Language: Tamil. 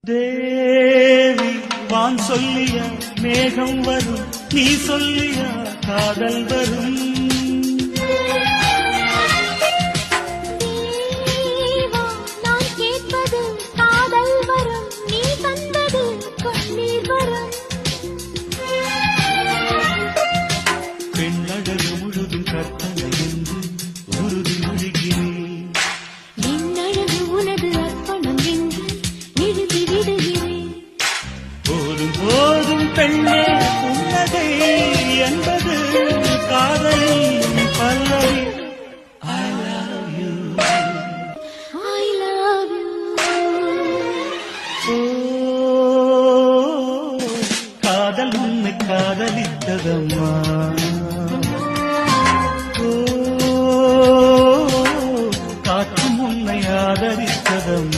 தேவி வான் சொல்லியா மேகம் வரும், நீ சொல்லியா காதல் வரும். நான் கேட்பது காதல் வரும், நீ தந்தது கண்ணீர் வரும். பெண்ணழகு முழுதும் கற்பனை என்று உறுதி மொழிகிறேன். என்னழகு உனது அர்ப்பணம் என்று எழுதி விடுகிறேன். போதும் போதும் பெண்ணே புன்னகை என்பது காதலின் பல்லவி. I love you. I love you. ஓ, காதல் உன்னை காதலித்ததம்மா. ஓ, காற்றும் உன்னை ஆதரித்ததம்மா.